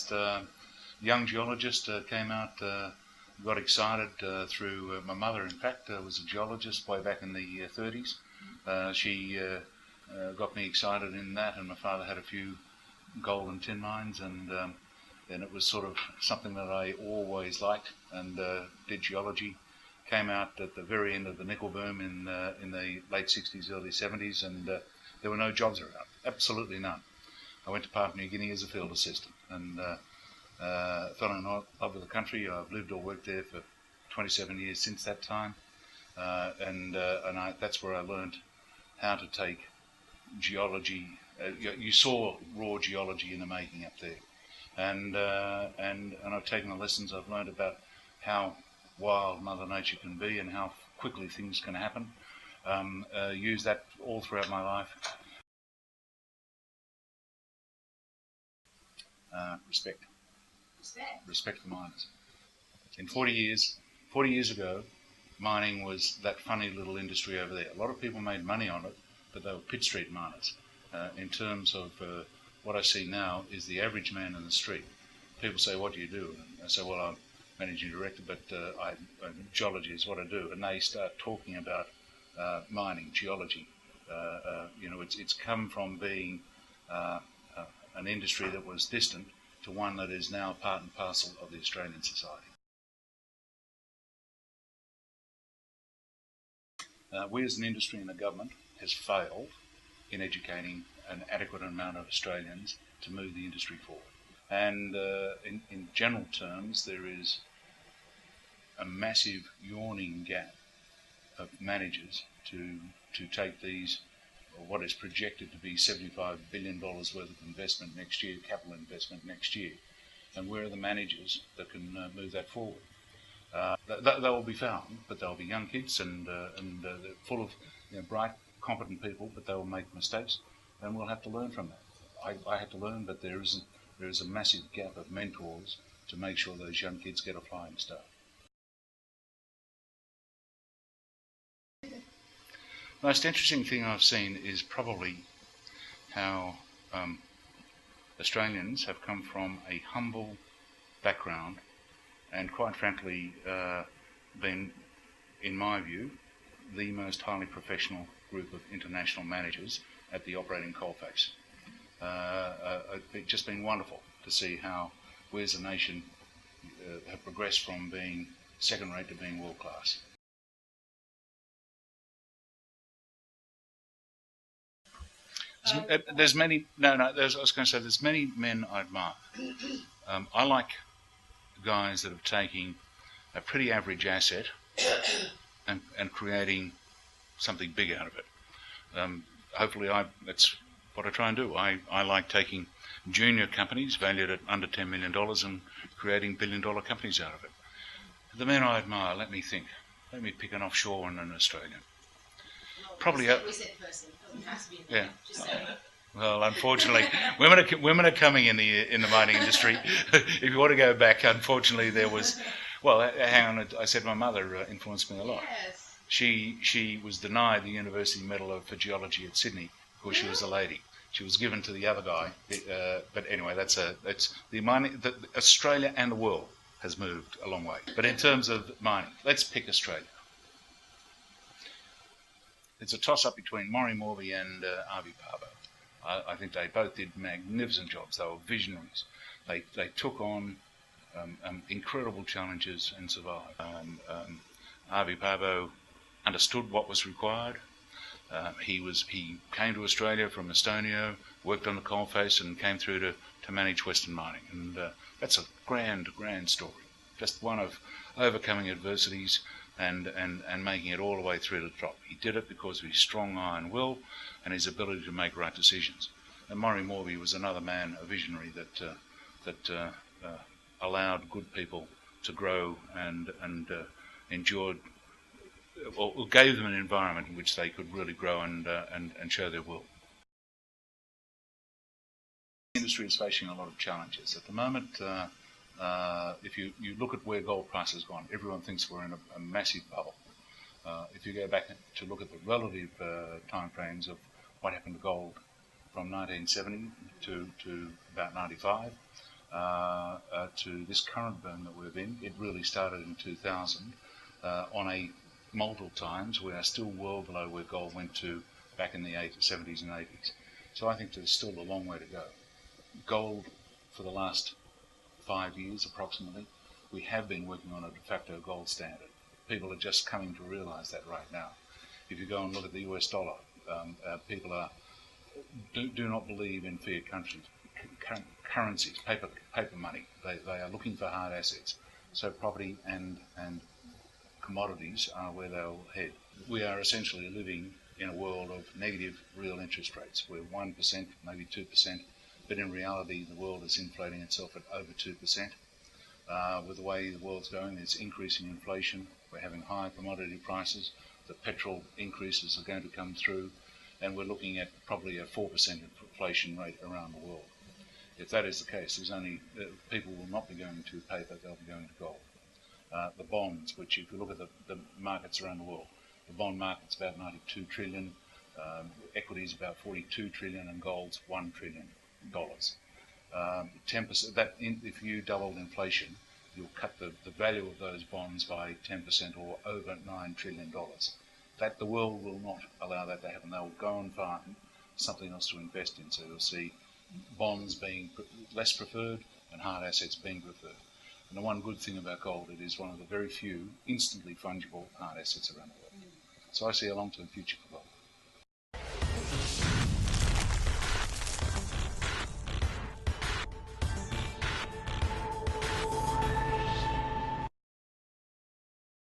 first young geologist came out, got excited through my mother, in fact, was a geologist way back in the 30s. She got me excited in that, and my father had a few gold and tin mines, and it was sort of something that I always liked, and did geology. Came out at the very end of the nickel boom in the late 60s, early 70s, and there were no jobs around, absolutely none. I went to Papua New Guinea as a field assistant, and fell in love with the country. I've lived or worked there for 27 years since that time, and that's where I learned how to take geology. You saw raw geology in the making up there, and I've taken the lessons I've learned about how wild Mother Nature can be and how quickly things can happen. Use that all throughout my life. Respect for miners. In 40 years ago, mining was that funny little industry over there. A lot of people made money on it, but they were pit street miners. In terms of what I see now is the average man in the street. People say, "What do you do?" And I say, "Well, I'm managing director, but geology is what I do." And they start talking about mining, geology. It's come from being an industry that was distant to one that is now part and parcel of the Australian society. We as an industry and the government has failed in educating an adequate amount of Australians to move the industry forward. And in general terms, there is a massive yawning gap of managers to take these, what is projected to be $75 billion worth of investment next year, capital investment next year, and where are the managers that can move that forward? They will be found, but they'll be young kids and they're full of bright, competent people, but they will make mistakes, and we'll have to learn from that. I had to learn, but there is a massive gap of mentors to make sure those young kids get a flying start. The most interesting thing I've seen is probably how Australians have come from a humble background and, quite frankly, been, in my view, the most highly professional group of international managers at the operating coalface. It's just been wonderful to see how we as a nation have progressed from being second-rate to being world-class. There's many men I admire. I like guys that have taken a pretty average asset and creating something big out of it. Hopefully that's what I try and do. I like taking junior companies valued at under $10 million and creating billion-dollar companies out of it. The men I admire, let me think. Let me pick an offshore one and an Australian. Probably we said person. It has to be yeah. Just saying. Well, unfortunately, women are coming in the mining industry. If you want to go back, unfortunately, there was. Well, hang on. I said my mother influenced me a lot. Yes. She was denied the University Medal for Geology at Sydney because she was a lady. She was given to the other guy. But anyway, that's the mining. Australia and the world has moved a long way. But in terms of mining, let's pick Australia. It's a toss-up between Maury Morby and Avi Parvo. I think they both did magnificent jobs. They were visionaries. They took on incredible challenges and survived. Avi Parvo understood what was required. He came to Australia from Estonia, worked on the coalface, and came through to manage Western mining. And that's a grand story. Just one of overcoming adversities and making it all the way through to the top. He did it because of his strong iron will and his ability to make right decisions. And Maury Morby was another man, a visionary that allowed good people to grow and endured, or gave them an environment in which they could really grow and show their will. The industry is facing a lot of challenges at the moment. If you look at where gold price has gone, everyone thinks we're in a massive bubble. If you go back to look at the relative time frames of what happened to gold from 1970 to about 95, to this current boom that we're in. It really started in 2000 on a multiple times. We are still well below where gold went to back in the 70s and 80s. So I think there's still a long way to go. Gold, for the last 5 years approximately, we have been working on a de facto gold standard. People are just coming to realise that right now. If you go and look at the US dollar, people do not believe in fiat currencies, paper money. They are looking for hard assets. So property and commodities are where they'll head. We are essentially living in a world of negative real interest rates. We're 1%, maybe 2%, but in reality the world is inflating itself at over 2%. With the way the world's going, there's increasing inflation. We're having higher commodity prices. The petrol increases are going to come through, and we're looking at probably a 4% inflation rate around the world. If that is the case, there's only people will not be going to paper; they'll be going to gold. The bonds, which if you look at the markets around the world, the bond market's about 92 trillion, equities about 42 trillion, and gold's $1 trillion. 10%. That if you doubled inflation, you'll cut the value of those bonds by 10% or over $9 trillion. That the world will not allow that to happen. They'll go and find something else to invest in. So you'll see bonds being less preferred and hard assets being preferred. And the one good thing about gold, it is one of the very few instantly fungible hard assets around the world. So I see a long-term future for gold.